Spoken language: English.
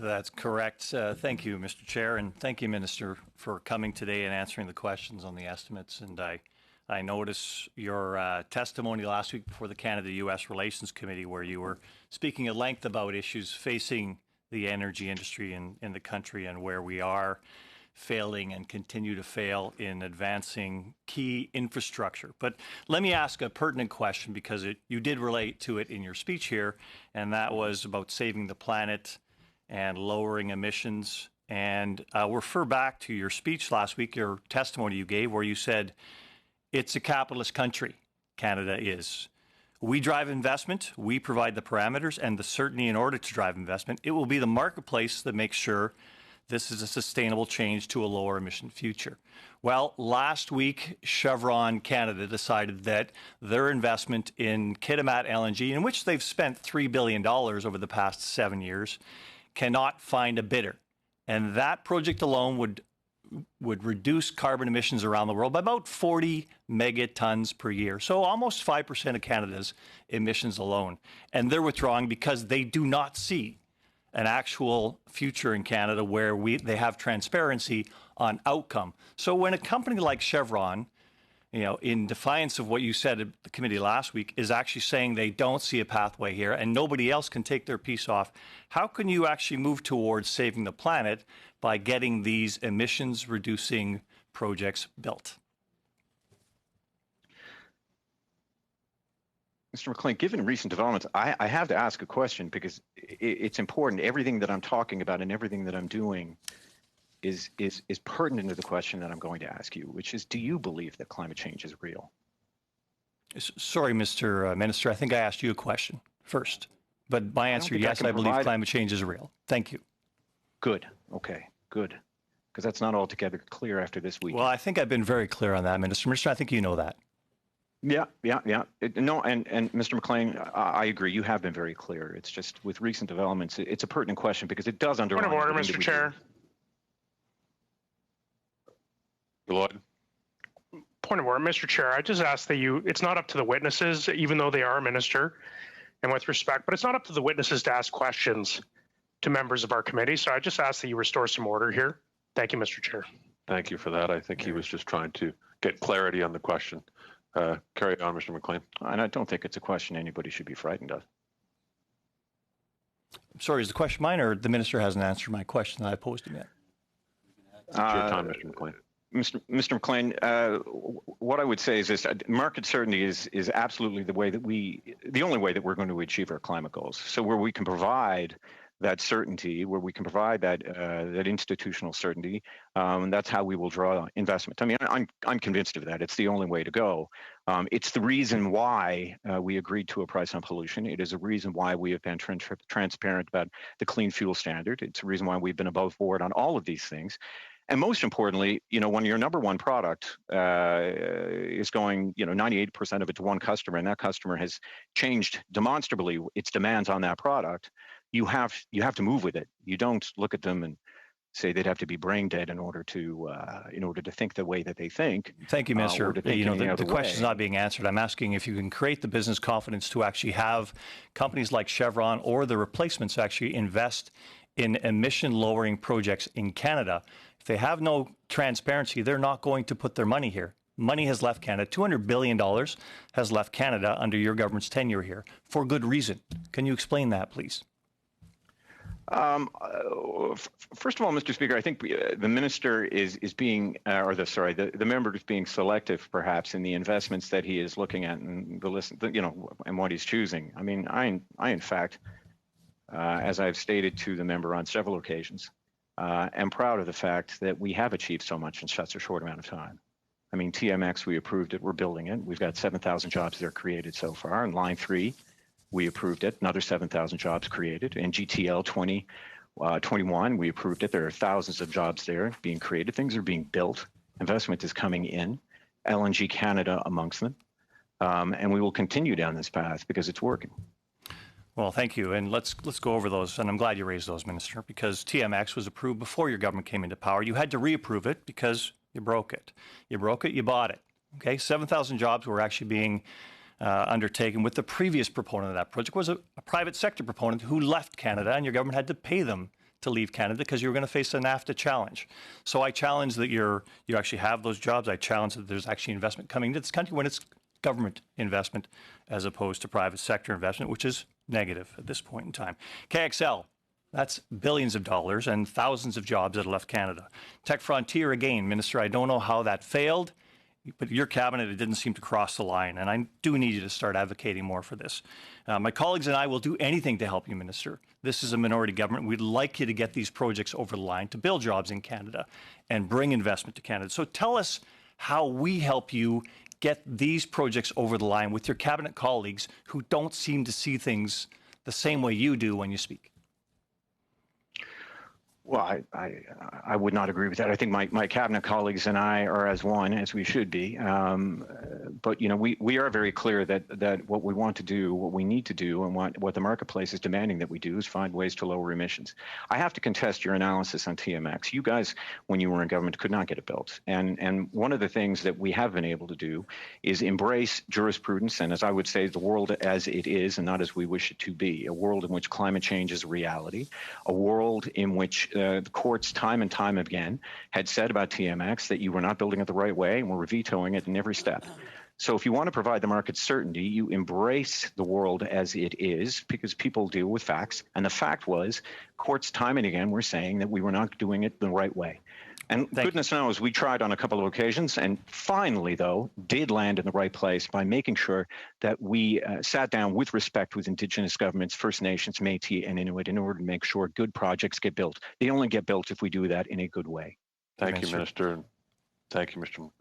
That's correct. Thank you, Mr. Chair, and thank you, Minister, for coming today and answering the questions on the estimates. And I noticed your testimony last week before the Canada-U.S. Relations Committee, where you were speaking at length about issues facing the energy industry in the country and where we are failing and continue to fail in advancing key infrastructure. But let me ask a pertinent question, because you did relate to it in your speech here, and that was about saving the planet and lowering emissions. And I'll refer back to your speech last week, your testimony you gave, where you said, it's a capitalist country, Canada is. We drive investment, we provide the parameters and the certainty in order to drive investment. It will be the marketplace that makes sure this is a sustainable change to a lower emission future. Well, last week, Chevron Canada decided that their investment in Kitimat LNG, in which they've spent $3 billion over the past 7 years, cannot find a bidder. And that project alone would reduce carbon emissions around the world by about 40 megatons per year. So almost 5% of Canada's emissions alone. And they're withdrawing because they do not see an actual future in Canada where they have transparency on outcome. So when a company like Chevron, in defiance of what you said at the committee last week, is actually saying they don't see a pathway here and nobody else can take their piece off, how can you actually move towards saving the planet by getting these emissions-reducing projects built? Mr. McLean, given recent developments, I have to ask a question, because it's important. Everything that I'm talking about and everything that I'm doing is pertinent to the question that I'm going to ask you, which is, do you believe that climate change is real? Sorry, Mr. Minister, I think I asked you a question first. But my answer, yes, I believe climate change is real. Thank you. Good. Okay, good. Because that's not altogether clear after this week. Well, I think I've been very clear on that, Minister. I think you know that. Yeah. No, and Mr. McLean, I agree. You have been very clear. It's just with recent developments, it's a pertinent question because it does underline. Point of order, Mr. Chair. Lloyd. Point of order, Mr. Chair. I just ask that it's not up to the witnesses, even though they are a minister, and with respect, but it's not up to the witnesses to ask questions to members of our committee. So I just ask that you restore some order here. Thank you, Mr. Chair. Thank you for that. I think he was just trying to get clarity on the question. Carry on, Mr. McLean. And I don't think it's a question anybody should be frightened of. I'm sorry, is the question mine, or the minister hasn't answered my question that I posed him yet? It's your time, Mr. McLean. Mr. McLean, what I would say is this: market certainty is absolutely the only way that we're going to achieve our climate goals. So where we can provide that certainty, where we can provide that institutional certainty, that's how we will draw investment. I mean, I'm convinced of that. It's the only way to go. It's the reason why we agreed to a price on pollution. It is a reason why we have been transparent about the clean fuel standard. It's a reason why we've been above board on all of these things. And most importantly, when your number one product is going, 98% of it to one customer, and that customer has changed demonstrably its demands on that product, you have to move with it. You don't look at them and say they'd have to be brain dead in order to think the way that they think. Thank you, Minister. The question is not being answered. I'm asking if you can create the business confidence to actually have companies like Chevron or the replacements actually invest in emission-lowering projects in Canada. If they have no transparency, they're not going to put their money here. Money has left Canada. $200 billion has left Canada under your government's tenure here for good reason. Can you explain that, please? First of all, Mr. Speaker, I think the minister is being, the member is being selective, perhaps, in the investments that he is looking at and the list, and what he's choosing. I mean, I in fact, as I've stated to the member on several occasions, am proud of the fact that we have achieved so much in such a short amount of time. I mean, TMX, we approved it, we're building it. We've got 7,000 jobs that are created so far. And Line 3, we approved it, another 7,000 jobs created. And GTL 2021, we approved it. There are thousands of jobs there being created. Things are being built. Investment is coming in. LNG Canada amongst them. And we will continue down this path because it's working. Well, thank you. And let's go over those. And I'm glad you raised those, Minister, because TMX was approved before your government came into power. You had to reapprove it because you broke it. You broke it, you bought it. Okay, 7,000 jobs were actually being undertaken with the previous proponent of that project was a private sector proponent who left Canada, and your government had to pay them to leave Canada because you were going to face a NAFTA challenge. So I challenge that you actually have those jobs. I challenge that there's actually investment coming into this country when it's government investment as opposed to private sector investment, which is negative at this point in time. KXL, that's billions of dollars and thousands of jobs that have left Canada. Tech Frontier, again, Minister, I don't know how that failed, but your cabinet, it didn't seem to cross the line, and I do need you to start advocating more for this. My colleagues and I will do anything to help you, Minister. This is a minority government. We'd like you to get these projects over the line to build jobs in Canada and bring investment to Canada. So tell us how we help you get these projects over the line with your cabinet colleagues who don't seem to see things the same way you do when you speak. Well, I would not agree with that. I think my cabinet colleagues and I are as one, as we should be. But, you know, we are very clear that what we want to do, what we need to do, and what the marketplace is demanding that we do is find ways to lower emissions. I have to contest your analysis on TMX. You guys, when you were in government, could not get it built. And one of the things that we have been able to do is embrace jurisprudence, and as I would say, the world as it is and not as we wish it to be, a world in which climate change is a reality, a world in which the courts time and time again had said about TMX that you were not building it the right way and were vetoing it in every step. So if you want to provide the market certainty, you embrace the world as it is because people deal with facts. And the fact was courts time and again were saying that we were not doing it the right way. And goodness knows, we tried on a couple of occasions and finally, though, did land in the right place by making sure that we sat down with respect with Indigenous governments, First Nations, Métis, and Inuit in order to make sure good projects get built. They only get built if we do that in a good way. Thank you, Minister. Thank you, Mr.